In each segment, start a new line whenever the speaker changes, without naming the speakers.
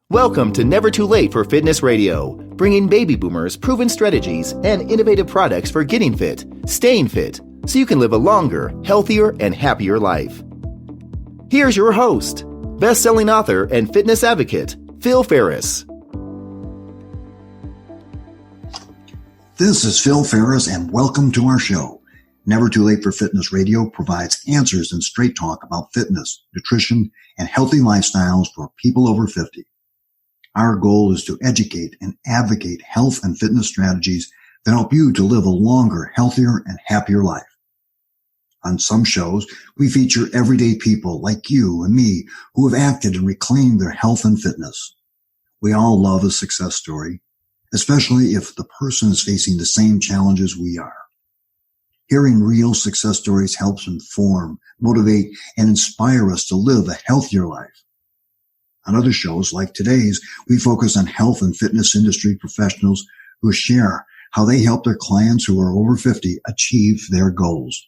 Welcome to Never Too Late for Fitness Radio, bringing baby boomers proven strategies and innovative products for getting fit, staying fit, so you can live a longer, healthier, and happier life. Here's your host, best-selling author and fitness advocate, Phil Ferris.
This is Phil Ferris, and welcome to our show. Never Too Late for Fitness Radio provides answers and straight talk about fitness, nutrition, and healthy lifestyles for people over 50. Our goal is to educate and advocate health and fitness strategies that help you to live a longer, healthier, and happier life. On some shows, we feature everyday people like you and me who have acted and reclaimed their health and fitness. We all love a success story, especially if the person is facing the same challenges we are. Hearing real success stories helps inform, motivate, and inspire us to live a healthier life. On other shows like today's, we focus on health and fitness industry professionals who share how they help their clients who are over 50 achieve their goals.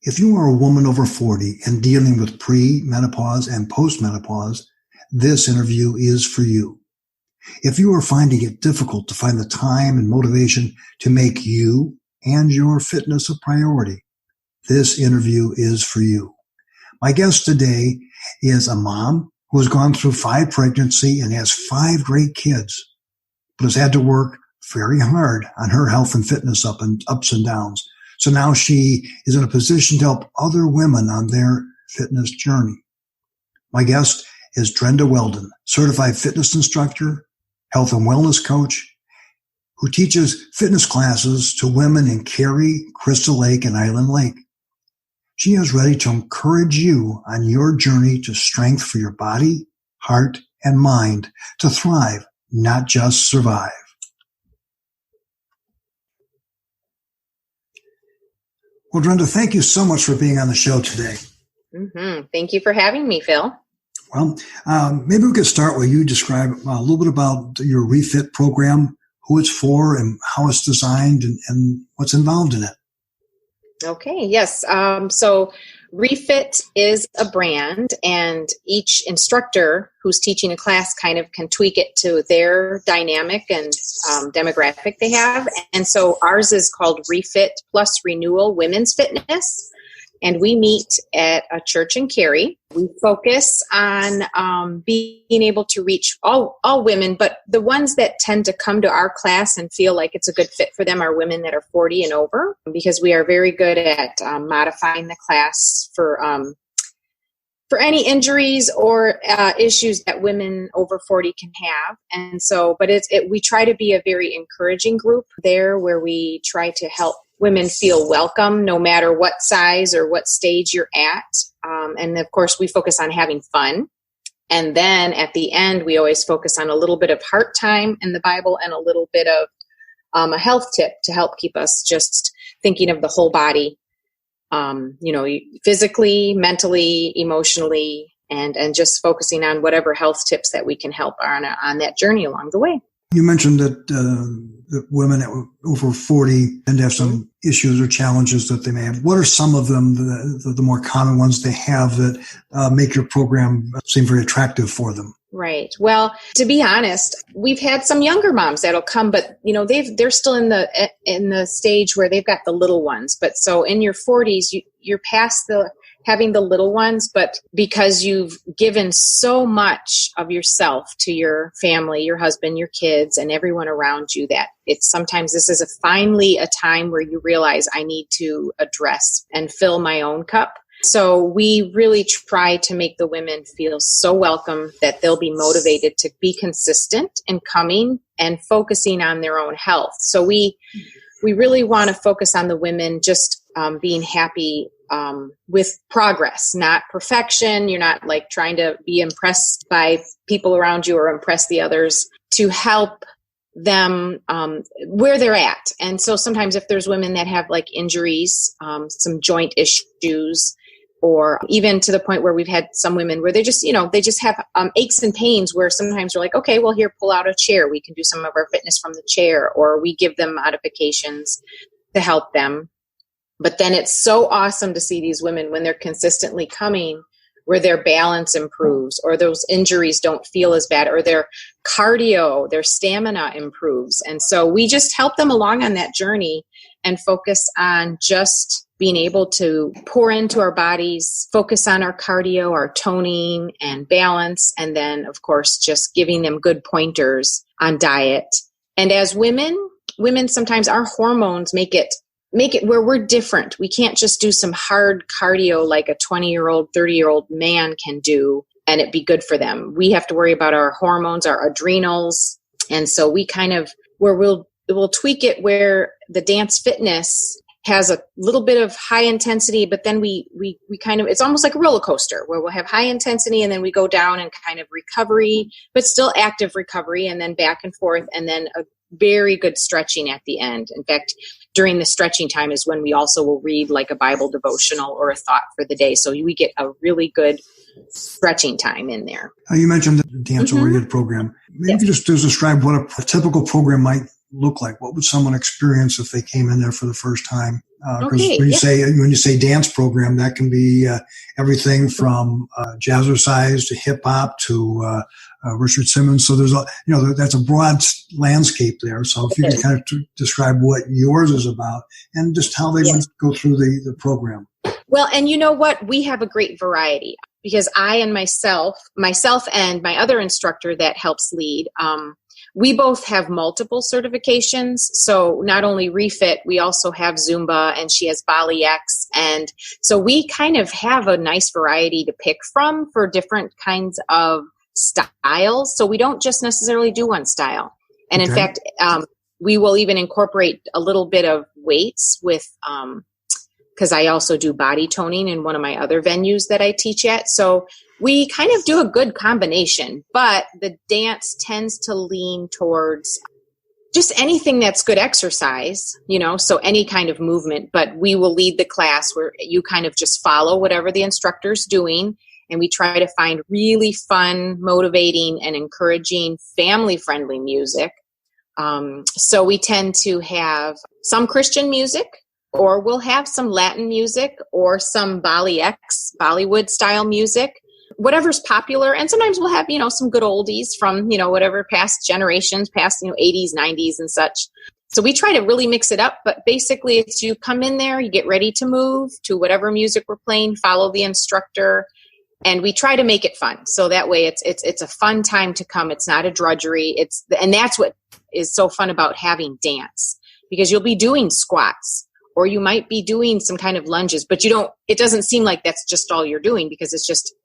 If you are a woman over 40 and dealing with pre-menopause and post-menopause, this interview is for you. If you are finding it difficult to find the time and motivation to make you and your fitness a priority, this interview is for you. My guest today is a mom who has gone through 5 pregnancies and has 5 great kids, but has had to work very hard on her health and fitness ups and downs. So now she is in a position to help other women on their fitness journey. My guest is Drenda Weldon, certified fitness instructor, health and wellness coach, who teaches fitness classes to women in Cary, Crystal Lake, and Island Lake. She is ready to encourage you on your journey to strength for your body, heart, and mind to thrive, not just survive. Well, Drenda, thank you so much for being on the show today.
Thank you for having me, Phil.
Well, maybe we could start where you describe a little bit about your REFIT program, who it's for and how it's designed and what's involved in it.
Okay, yes. So REFIT is a brand, and each instructor who's teaching a class kind of can tweak it to their dynamic and demographic they have. And so ours is called REFIT Plus Renewal Women's Fitness. And we meet at a church in Cary. We focus on being able to reach all women, but the ones that tend to come to our class and feel like it's a good fit for them are women that are 40 and over, because we are very good at modifying the class for any injuries or issues that women over 40 can have. And so, but we try to be a very encouraging group there, where we try to help women feel welcome no matter what size or what stage you're at. And of course, we focus on having fun. And then at the end, we always focus on a little bit of heart time in the Bible and a little bit of a health tip to help keep us just thinking of the whole body, physically, mentally, emotionally, and just focusing on whatever health tips that we can help on that journey along the way.
You mentioned that women that were over 40 tend to have some issues or challenges that they may have. What are some of them, the more common ones they have that make your program seem very attractive for them?
Right. Well, to be honest, we've had some younger moms that'll come, but they're still in the stage where they've got the little ones. But so in your 40s, you're past having the little ones, but because you've given so much of yourself to your family, your husband, your kids, and everyone around you, that this is finally a time where you realize I need to address and fill my own cup. So we really try to make the women feel so welcome that they'll be motivated to be consistent in coming and focusing on their own health. So we really want to focus on the women just being happy with progress, not perfection. You're not like trying to be impressed by people around you or impress the others, to help them where they're at. And so sometimes if there's women that have like injuries, some joint issues, or even to the point where we've had some women where they just have aches and pains, where sometimes we're like, okay, well, here, pull out a chair. We can do some of our fitness from the chair, or we give them modifications to help them. But then it's so awesome to see these women when they're consistently coming where their balance improves, or those injuries don't feel as bad, or their cardio, their stamina improves. And so we just help them along on that journey and focus on just being able to pour into our bodies, focus on our cardio, our toning and balance, and then, of course, just giving them good pointers on diet. And as women sometimes our hormones make it where we're different. We can't just do some hard cardio like a 20-year-old, 30-year-old man can do and it be good for them. We have to worry about our hormones, our adrenals. And so we kind of, where we'll tweak it where the dance fitness has a little bit of high intensity, but then we kind of, it's almost like a roller coaster where we'll have high intensity and then we go down and kind of recovery, but still active recovery, and then back and forth, and then a very good stretching at the end. In fact, during the stretching time is when we also will read like a Bible devotional or a thought for the day. So we get a really good stretching time in there.
You mentioned the dance-oriented program. Maybe just describe what a typical program might look like. What would someone experience if they came in there for the first time? Because when you say dance program, that can be everything from jazzercise to hip hop to Richard Simmons. So there's that's a broad landscape there. So if you can kind of describe what yours is about and just how they would go through the program.
Well, and you know what? We have a great variety because I and myself and my other instructor that helps lead, we both have multiple certifications. So not only REFIT, we also have Zumba, and she has Bali X. And so we kind of have a nice variety to pick from for different kinds of styles. So we don't just necessarily do one style. And in fact, we will even incorporate a little bit of weights with, because I also do body toning in one of my other venues that I teach at. So we kind of do a good combination, but the dance tends to lean towards just anything that's good exercise, so any kind of movement, but we will lead the class where you kind of just follow whatever the instructor's doing. And we try to find really fun, motivating, and encouraging family-friendly music. So we tend to have some Christian music, or we'll have some Latin music or some Bali X, Bollywood style music, whatever's popular. And sometimes we'll have, some good oldies from, whatever past generations, past, 80s, 90s and such. So we try to really mix it up, but basically it's you come in there, you get ready to move to whatever music we're playing, follow the instructor, and we try to make it fun. So that way it's a fun time to come. It's not a drudgery. And that's what is so fun about having dance, because you'll be doing squats, or you might be doing some kind of lunges, but it doesn't seem like that's just all you're doing, because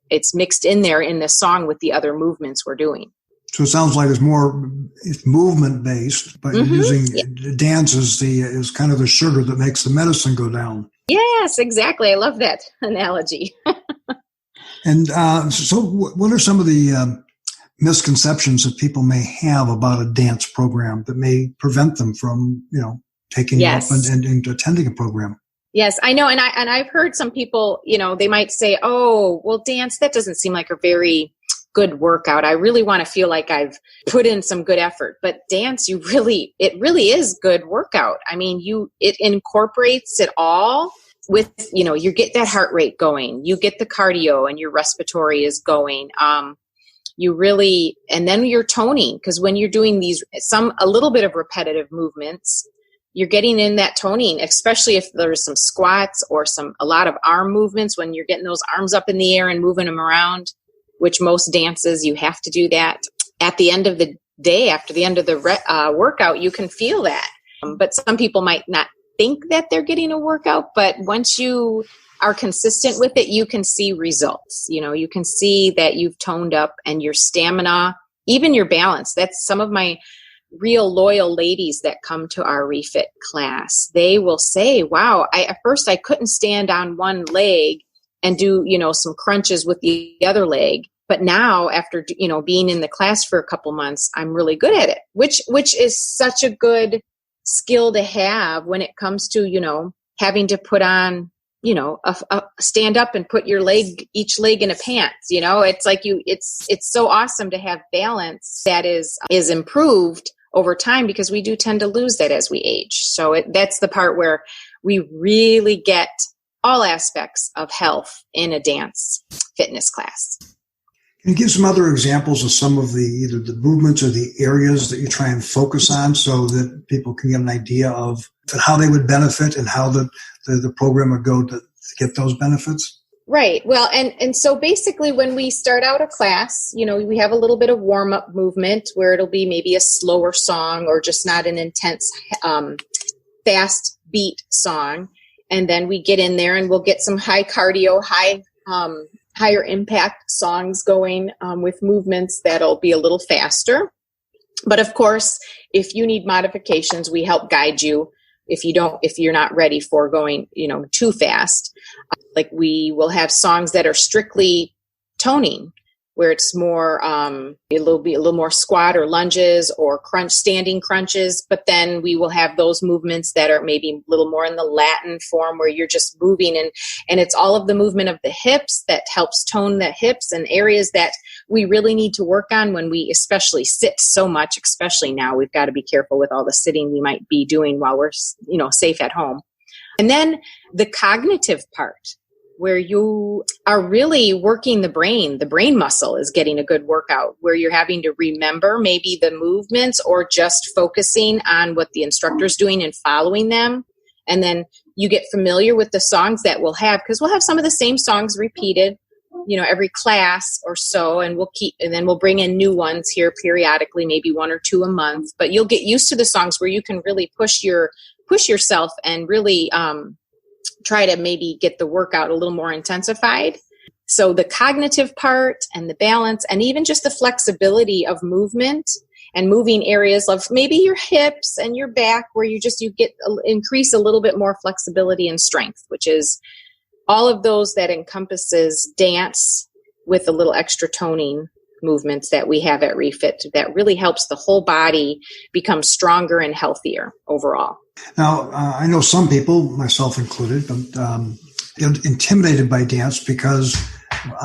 it's mixed in there in the song with the other movements we're doing.
So it sounds like it's movement based, but you're using dance is kind of the sugar that makes the medicine go down.
Yes, exactly. I love that analogy.
And so what are some of the misconceptions that people may have about a dance program that may prevent them from, taking you up and attending a program?
Yes, I know. And I've heard some people, they might say, oh, well, dance, that doesn't seem like a very good workout. I really want to feel like I've put in some good effort. But dance, it really is good workout. I mean, it incorporates it all with, you get that heart rate going, you get the cardio, and your respiratory is going. And then you're toning, because when you're doing a little bit of repetitive movements, you're getting in that toning, especially if there's some squats or a lot of arm movements, when you're getting those arms up in the air and moving them around, which most dances, you have to do that. At the end of the day, after the end of the workout, you can feel that. But some people might not think that they're getting a workout, but once you are consistent with it, you can see results. You can see that you've toned up, and your stamina, even your balance. That's some of my real loyal ladies that come to our REFIT class. They will say, wow, at first I couldn't stand on one leg and do, some crunches with the other leg. But now after, being in the class for a couple months, I'm really good at it, which is such a good skill to have when it comes to, having to put on, stand up and put each leg in a pants. It's like it's so awesome to have balance that is improved over time, because we do tend to lose that as we age. So that's the part where we really get all aspects of health in a dance fitness class.
Can you give some other examples of some of the either the movements or the areas that you try and focus on so that people can get an idea of how they would benefit and how the program would go to get those benefits?
Right. Well, and so basically when we start out a class, we have a little bit of warm-up movement where it'll be maybe a slower song or just not an intense, fast beat song. And then we get in there and we'll get some high cardio, higher impact songs going with movements that'll be a little faster. But of course, if you need modifications, we help guide you. If you're not ready for going, too fast, like we will have songs that are strictly toning, where it's more, it'll be a little more squat or lunges or standing crunches. But then we will have those movements that are maybe a little more in the Latin form where you're just moving and it's all of the movement of the hips that helps tone the hips and areas that we really need to work on when we especially sit so much, especially now. We've got to be careful with all the sitting we might be doing while we're, safe at home. And then the cognitive part, where you are really working the brain muscle is getting a good workout, where you're having to remember maybe the movements or just focusing on what the instructor's doing and following them. And then you get familiar with the songs that we'll have, because we'll have some of the same songs repeated, every class or so, and then we'll bring in new ones here periodically, maybe 1 or 2 a month. But you'll get used to the songs where you can really push yourself and really try to maybe get the workout a little more intensified. So the cognitive part and the balance and even just the flexibility of movement and moving areas of maybe your hips and your back, where you increase a little bit more flexibility and strength, which is all of those that encompasses dance with a little extra toning movements that we have at REFIT that really helps the whole body become stronger and healthier overall.
Now, I know some people, myself included, get intimidated by dance because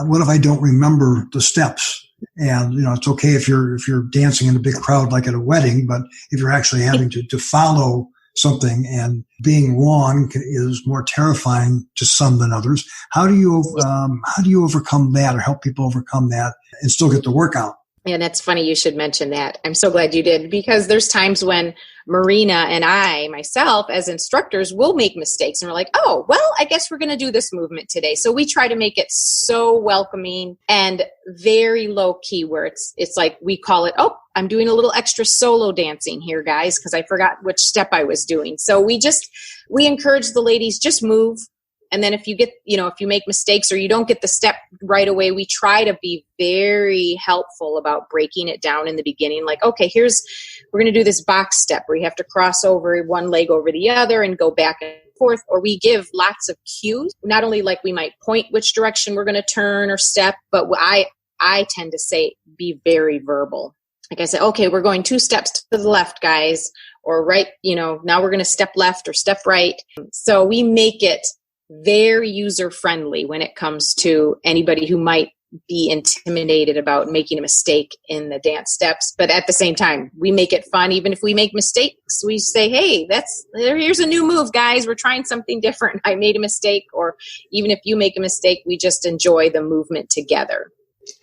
what if I don't remember the steps? And, it's okay if you're dancing in a big crowd like at a wedding, but if you're actually having to follow something and being wrong is more terrifying to some than others. How do you overcome that or help people overcome that and still get the workout?
And that's funny you should mention that. I'm so glad you did, because there's times when Marina and I, myself, as instructors, will make mistakes and we're like, oh, well, I guess we're going to do this movement today. So we try to make it so welcoming and very low key, where it's like we call it, oh, I'm doing a little extra solo dancing here, guys, because I forgot which step I was doing. So we encourage the ladies, just move. And then if you make mistakes or you don't get the step right away, we try to be very helpful about breaking it down in the beginning. Like, okay, we're going to do this box step where you have to cross over one leg over the other and go back and forth. Or we give lots of cues, not only like we might point which direction we're going to turn or step, but I tend to say be very verbal. Like I said, okay, we're going 2 steps to the left, guys, or right, now we're going to step left or step right. So we make it very user-friendly when it comes to anybody who might be intimidated about making a mistake in the dance steps. But at the same time, we make it fun. Even if we make mistakes, we say, hey, here's a new move, guys. We're trying something different. I made a mistake. Or even if you make a mistake, we just enjoy the movement together.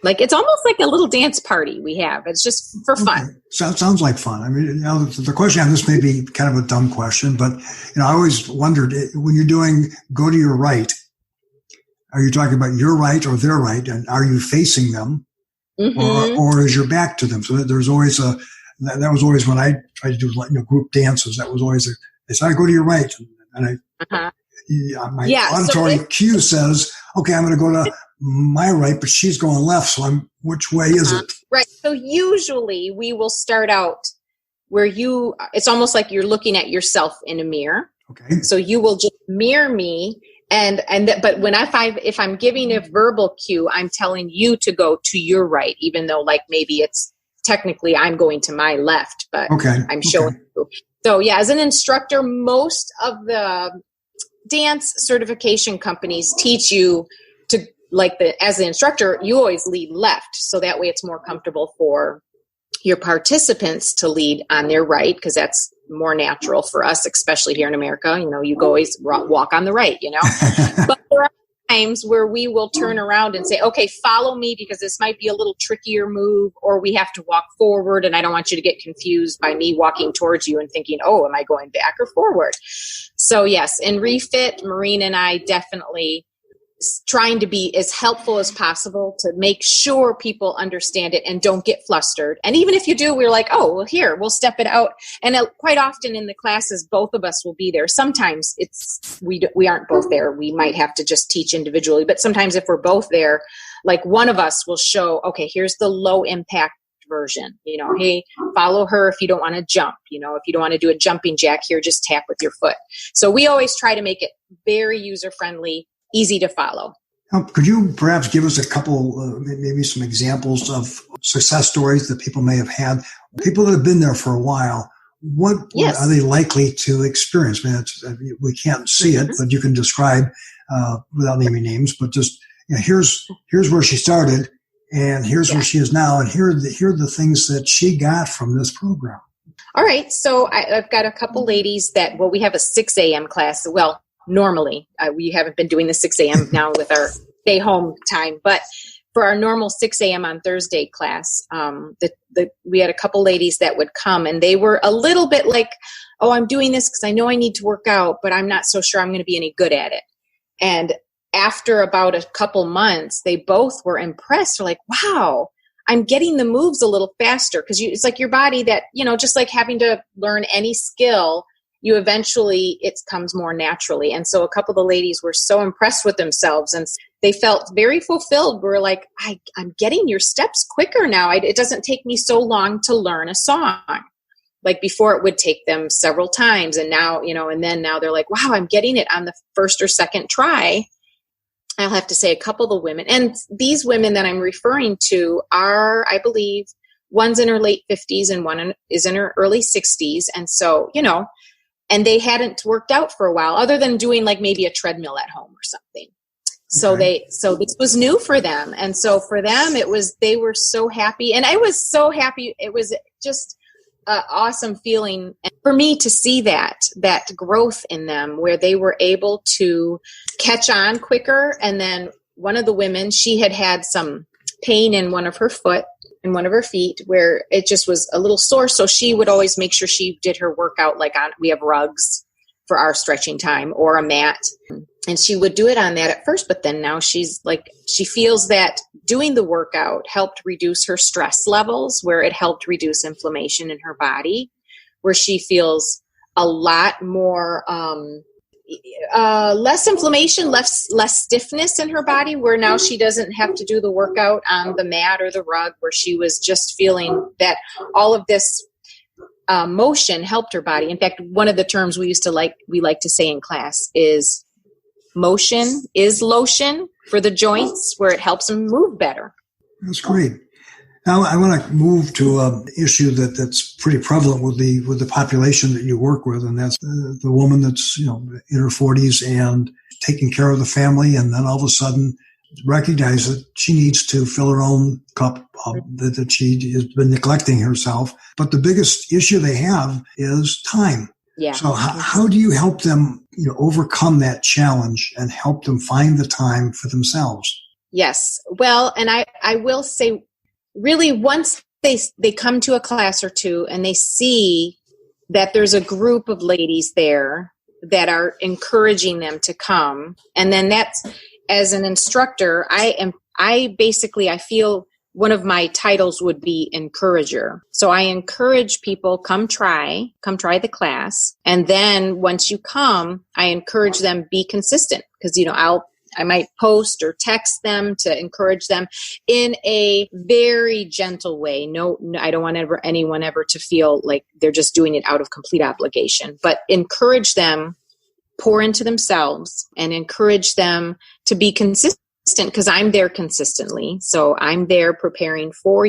Like, it's almost like a little dance party we have. It's just for fun.
Okay. Sounds like fun. I mean, the question on this may be kind of a dumb question, but I always wondered, when you're doing go to your right, are you talking about your right or their right, and are you facing them, or is your back to them? So there's always that was always when I tried to do group dances. That was always they said, go to your right, and my auditory cue says, okay, I'm going to go to my right, but she's going left. So which way is it?
Right. So usually we will start out where it's almost like you're looking at yourself in a mirror.
Okay.
So you will just mirror me. But if I'm giving a verbal cue, I'm telling you to go to your right, even though like maybe it's technically I'm going to my left, but I'm showing you. So yeah, as an instructor, most of the dance certification companies teach you to, as the instructor, you always lead left. So that way it's more comfortable for your participants to lead on their right, because that's more natural for us, especially here in America. You always walk on the right, But times where we will turn around and say, okay, follow me because this might be a little trickier move, or we have to walk forward and I don't want you to get confused by me walking towards you and thinking, oh, am I going back or forward? So yes, in REFIT, Maureen and I definitely trying to be as helpful as possible to make sure people understand it and don't get flustered. And even if you do, we're like, oh, well, here, we'll step it out. And quite often in the classes, both of us will be there. Sometimes we aren't both there. We might have to just teach individually. But sometimes if we're both there, like one of us will show, okay, here's the low impact version. Hey, follow her if you don't want to jump. If you don't want to do a jumping jack here, just tap with your foot. So we always try to make it very user-friendly, easy to follow.
Could you perhaps give us a couple, maybe some examples of success stories that people may have had? People that have been there for a while, what are they likely to experience? We can't see it, but you can describe without naming names. But just here's where she started, and here's where she is now, and here are the things that she got from this program.
All right, so I've got a couple ladies that we have a 6 a.m. class. Well, normally, we haven't been doing the 6 a.m. now with our stay home time, but for our normal 6 a.m. on Thursday class, we had a couple ladies that would come, and they were a little bit like, oh, I'm doing this because I know I need to work out, but I'm not so sure I'm going to be any good at it. And after about a couple months, they both were impressed. They're like, wow, I'm getting the moves a little faster, because it's like your body that, just like having to learn any skill, you eventually, it comes more naturally. And so a couple of the ladies were so impressed with themselves and they felt very fulfilled. We're like, I'm getting your steps quicker now. It doesn't take me so long to learn a song. Like before it would take them several times. And now, and then now they're like, wow, I'm getting it on the first or second try. I'll have to say a couple of the women, and these women that I'm referring to are, I believe, one's in her late 50s and one is in her early 60s. And so, and they hadn't worked out for a while other than doing like maybe a treadmill at home or something. So so this was new for them. And so for them, they were so happy, and I was so happy. It was just an awesome feeling for me to see that growth in them, where they were able to catch on quicker. And then one of the women, she had some pain in one of her feet where it just was a little sore. So she would always make sure she did her workout we have rugs for our stretching time or a mat. And she would do it on that at first, but then now she feels that doing the workout helped reduce her stress levels, where it helped reduce inflammation in her body, where she feels a lot more, less inflammation, less stiffness in her body, where now she doesn't have to do the workout on the mat or the rug, where she was just feeling that all of this motion helped her body. In fact, one of the terms we like to say in class is motion is lotion for the joints, where it helps them move better. That's
great. Now I want to move to an issue that's pretty prevalent with the population that you work with, and that's the woman that's in her 40s and taking care of the family, and then all of a sudden recognize that she needs to fill her own cup, that she has been neglecting herself. But the biggest issue they have is time.
Yeah.
So how do you help them overcome that challenge and help them find the time for themselves?
Yes. Well, and I will say, really, once they come to a class or two and they see that there's a group of ladies there that are encouraging them to come, and then that's, as an instructor, I feel one of my titles would be encourager. So I encourage people, come try the class. And then once you come, I encourage them, be consistent, because, I might post or text them to encourage them in a very gentle way. No, I don't want anyone ever to feel like they're just doing it out of complete obligation, but encourage them, pour into themselves, and encourage them to be consistent, because I'm there consistently. So I'm there preparing for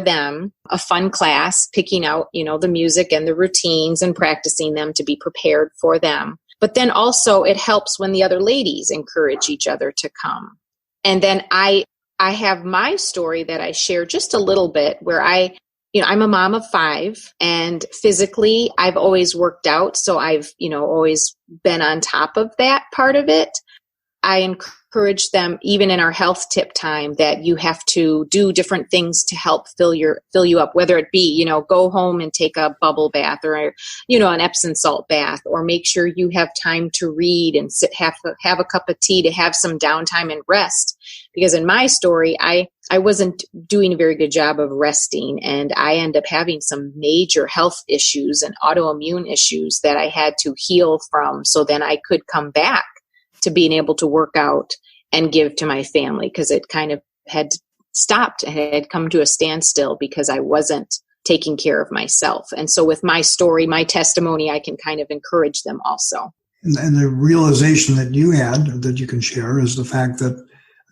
them, a fun class, picking out, the music and the routines and practicing them to be prepared for them. But then also it helps when the other ladies encourage each other to come. And then I have my story that I share just a little bit, where I'm a mom of 5, and physically I've always worked out. So I've, always been on top of that part of it. I encourage them, even in our health tip time, that you have to do different things to help fill you up, whether it be, go home and take a bubble bath or, an Epsom salt bath, or make sure you have time to read and have a cup of tea to have some downtime and rest. Because in my story, I wasn't doing a very good job of resting, and I ended up having some major health issues and autoimmune issues that I had to heal from. So then I could come back to being able to work out and give to my family, because it kind of had stopped and had come to a standstill because I wasn't taking care of myself. And so with my story, my testimony, I can kind of encourage them also.
And the realization that you had that you can share is the fact that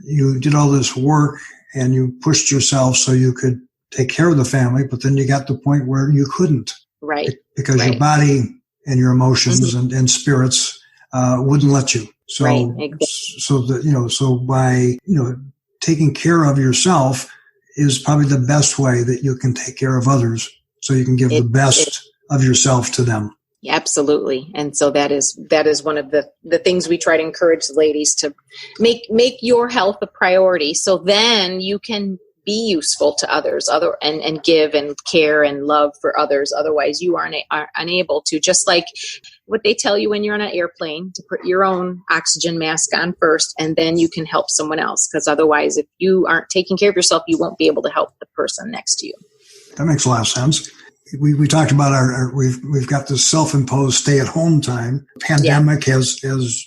you did all this work and you pushed yourself so you could take care of the family, but then you got to the point where you couldn't.
Right.
Because your body and your emotions and spirits wouldn't let you. So,
right, exactly.
So by, taking care of yourself is probably the best way that you can take care of others, so you can give the best of yourself to them.
Absolutely. And so that is one of the things we try to encourage the ladies to make your health a priority. So then you can be useful to others, and give and care and love for others. Otherwise, you are unable to. Just like what they tell you when you're on an airplane, to put your own oxygen mask on first, and then you can help someone else. Because otherwise, if you aren't taking care of yourself, you won't be able to help the person next to you.
That makes a lot of sense. We talked about we've got this self-imposed stay-at-home time. The pandemic has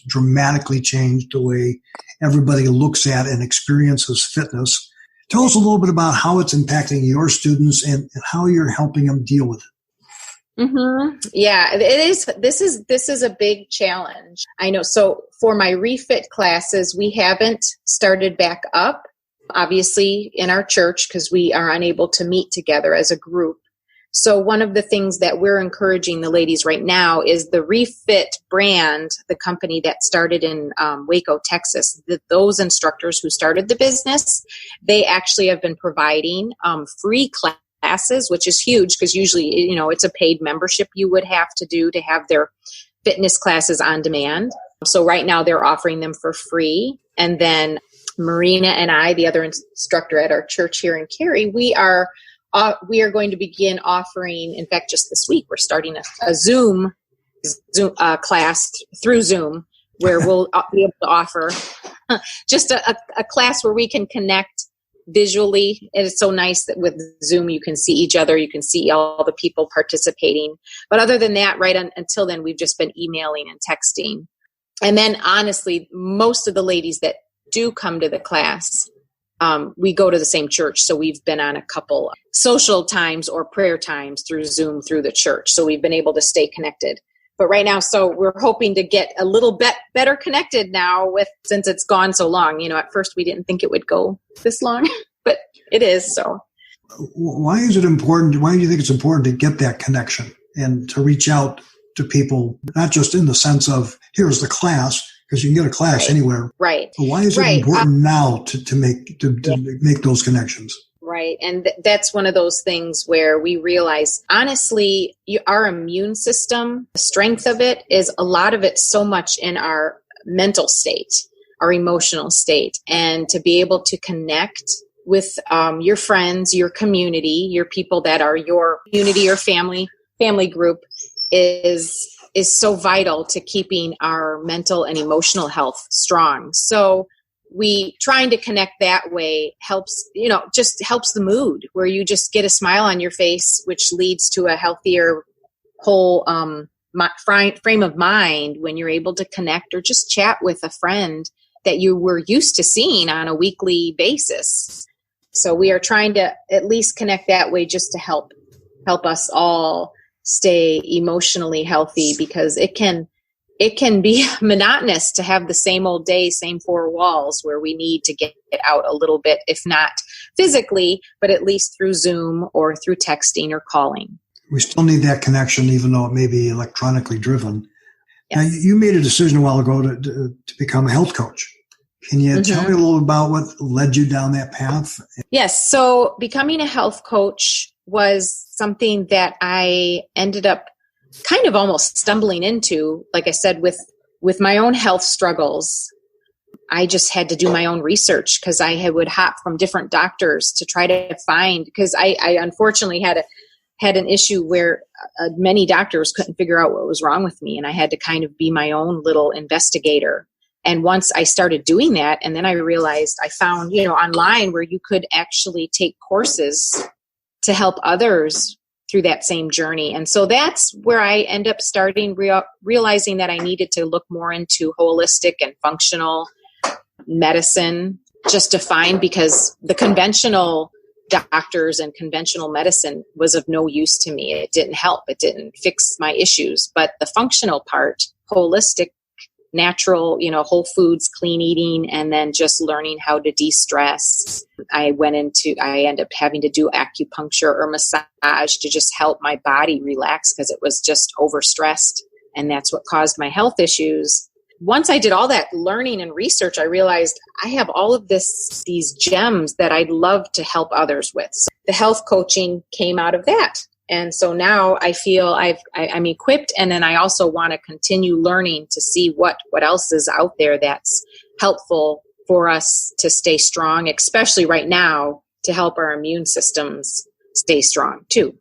dramatically changed the way everybody looks at and experiences fitness. Tell us a little bit about how it's impacting your students and how you're helping them deal with it.
Mm-hmm. Yeah, it is. This is a big challenge. I know. So for my refit classes, we haven't started back up, obviously, in our church, because we are unable to meet together as a group. So one of the things that we're encouraging the ladies right now is the REFIT brand, the company that started in Waco, Texas. Those instructors who started the business, they actually have been providing free classes, which is huge, because usually, it's a paid membership you would have to do to have their fitness classes on demand. So right now they're offering them for free. And then Marina and I, the other instructor at our church here in Cary, we are going to begin offering, in fact, just this week, we're starting a Zoom class through Zoom, where we'll be able to offer just a class where we can connect visually. And it's so nice that with Zoom, you can see each other, you can see all the people participating. But other than that, until then, we've just been emailing and texting. And then honestly, most of the ladies that do come to the class, we go to the same church. So we've been on a couple social times or prayer times through Zoom through the church. So we've been able to stay connected. But right now, so we're hoping to get a little bit better connected now since it's gone so long. At first we didn't think it would go this long, but it is. So
why is it important? Why do you think it's important to get that connection and to reach out to people, not just in the sense of here's the class, because you can get a class anywhere.
Right.
But why is it important now to make those connections?
Right. And that's one of those things where we realize, honestly, our immune system, the strength of it is a lot of it so much in our mental state, our emotional state. And to be able to connect with your friends, your community, your people that are your community or family group is so vital to keeping our mental and emotional health strong. So we trying to connect that way helps, just helps the mood, where you just get a smile on your face, which leads to a healthier whole frame of mind when you're able to connect or just chat with a friend that you were used to seeing on a weekly basis. So we are trying to at least connect that way, just to help us all stay emotionally healthy, because it can be monotonous to have the same old day, same four walls, where we need to get out a little bit, if not physically, but at least through Zoom or through texting or calling.
We still need that connection, even though it may be electronically driven.
Yes.
Now, you made a decision a while ago to become a health coach. Can you tell me a little about what led you down that path?
Yes. So becoming a health coach was something that I ended up kind of almost stumbling into, like I said, with my own health struggles. I just had to do my own research because would hop from different doctors to try to find, because I unfortunately had an issue where many doctors couldn't figure out what was wrong with me. And I had to kind of be my own little investigator. And once I started doing that, and then I realized I found, online where you could actually take courses to help others through that same journey. And so that's where I end up starting realizing that I needed to look more into holistic and functional medicine, just to find, because the conventional doctors and conventional medicine was of no use to me. It didn't help. It didn't fix my issues. But the functional part, holistic, natural, whole foods, clean eating, and then just learning how to de-stress. I ended up having to do acupuncture or massage to just help my body relax because it was just overstressed. And that's what caused my health issues. Once I did all that learning and research, I realized I have all of these gems that I'd love to help others with. So the health coaching came out of that. And so now I feel I'm equipped, and then I also want to continue learning to see what else is out there that's helpful for us to stay strong, especially right now, to help our immune systems stay strong too.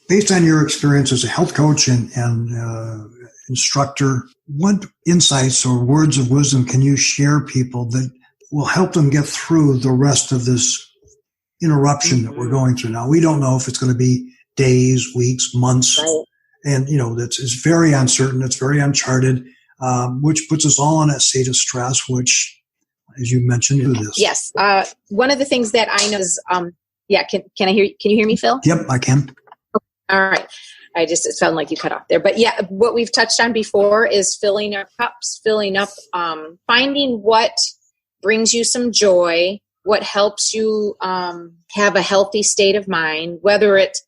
Based on your experience as a health coach and instructor, what insights or words of wisdom can you share people that will help them get through the rest of this interruption that we're going through now? We don't know if it's going to be days, weeks, months, right. And it's very uncertain. It's very uncharted, which puts us all in a state of stress. Which, as you mentioned, do this.
Yes, one of the things that I know is, Can I hear? Can you hear me, Phil?
Yep, I can.
All right. It felt like you cut off there, but yeah, what we've touched on before is filling our cups, filling up, finding what brings you some joy, what helps you have a healthy state of mind, whether it's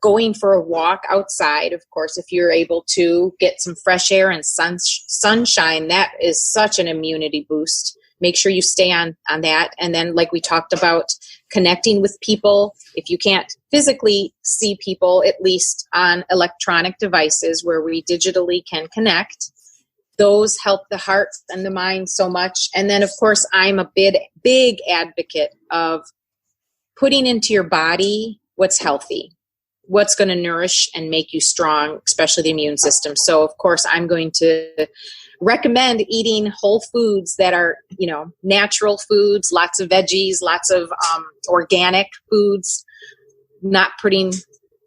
going for a walk outside. Of course, if you're able to get some fresh air and sunshine, that is such an immunity boost. Make sure you stay on that. And then, like we talked about, connecting with people. If you can't physically see people, at least on electronic devices where we digitally can connect, those help the heart and the mind so much. And then, of course, I'm a big advocate of putting into your body what's healthy, what's going to nourish and make you strong, especially the immune system. So, of course, I'm going to recommend eating whole foods that are, natural foods, lots of veggies, lots of organic foods, not putting,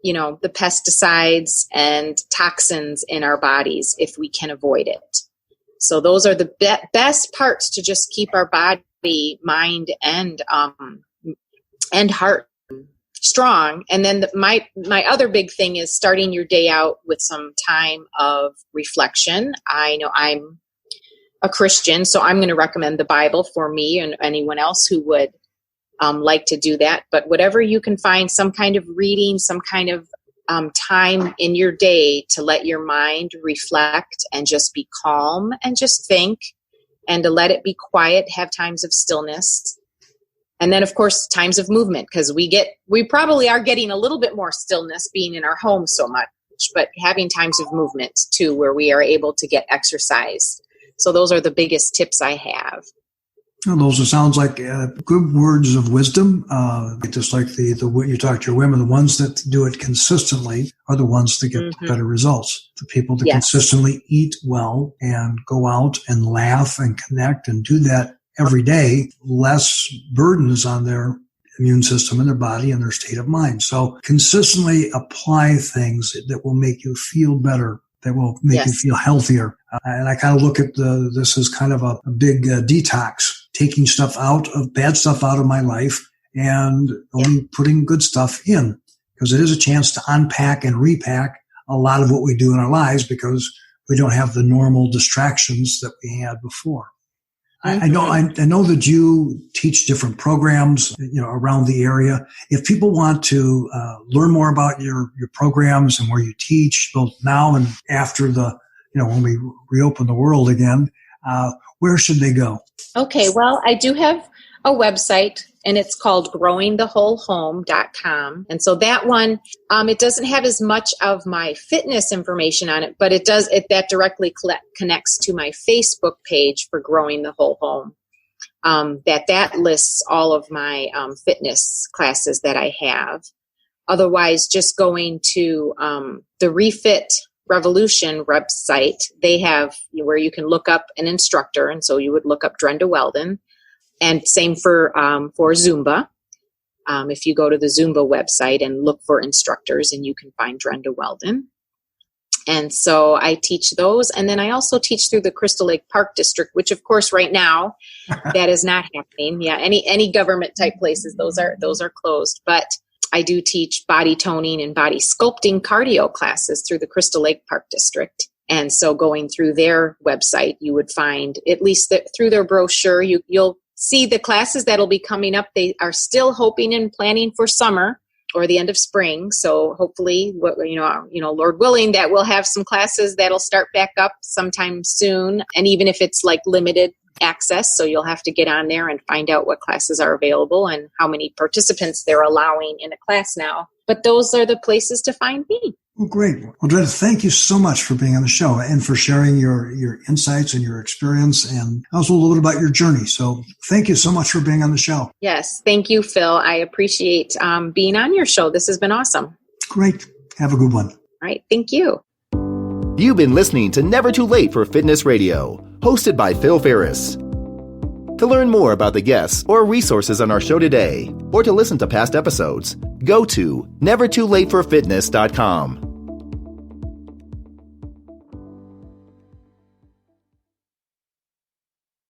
the pesticides and toxins in our bodies if we can avoid it. So those are the best parts to just keep our body, mind, and heart strong. And then my other big thing is starting your day out with some time of reflection. I know I'm a Christian, so I'm going to recommend the Bible for me and anyone else who would like to do that. But whatever you can find, some kind of reading, some kind of time in your day to let your mind reflect and just be calm and just think, and to let it be quiet, have times of stillness. And then, of course, times of movement, because we probably are getting a little bit more stillness being in our home so much, but having times of movement too, where we are able to get exercise. So those are the biggest tips I have.
Well, those sounds like good words of wisdom. Just like the you talk to your women, the ones that do it consistently are the ones that get better results. The people that consistently eat well and go out and laugh and connect and do that every day, less burdens on their immune system and their body and their state of mind. So consistently apply things that will make you feel better, that will make you feel healthier. And I kind of look at this as kind of a big detox, taking bad stuff out of my life and only putting good stuff in, because it is a chance to unpack and repack a lot of what we do in our lives because we don't have the normal distractions that we had before. I know that you teach different programs, around the area. If people want to learn more about your programs and where you teach, both now and after when we reopen the world again, where should they go?
Okay, well, I do have a website and it's called growingthewholehome.com. And so that one, it doesn't have as much of my fitness information on it, but that directly connects to my Facebook page for Growing the Whole Home. That lists all of my fitness classes that I have. Otherwise, just going to the REFIT Revolution website, they have where you can look up an instructor, and so you would look up Drenda Weldon, and same for Zumba. If you go to the Zumba website and look for instructors, and you can find Drenda Weldon. And so I teach those, and then I also teach through the Crystal Lake Park District, which of course right now that is not happening. Yeah, any government type places, those are closed, but I do teach body toning and body sculpting cardio classes through the Crystal Lake Park District. And so going through their website, you would find, at least through their brochure, you'll see the classes that'll be coming up. They are still hoping and planning for summer or the end of spring. So hopefully, Lord willing, that we'll have some classes that'll start back up sometime soon. And even if it's like limited access, so you'll have to get on there and find out what classes are available and how many participants they're allowing in a class now. But those are the places to find me.
Well, great. Well, Drenda, thank you so much for being on the show and for sharing your insights and your experience and also a little bit about your journey. So thank you so much for being on the show.
Yes. Thank you, Phil. I appreciate being on your show. This has been awesome.
Great. Have a good one.
All right. Thank you.
You've been listening to Never Too Late for Fitness Radio, hosted by Phil Ferris. To learn more about the guests or resources on our show today, or to listen to past episodes, go to nevertoolateforfitness.com.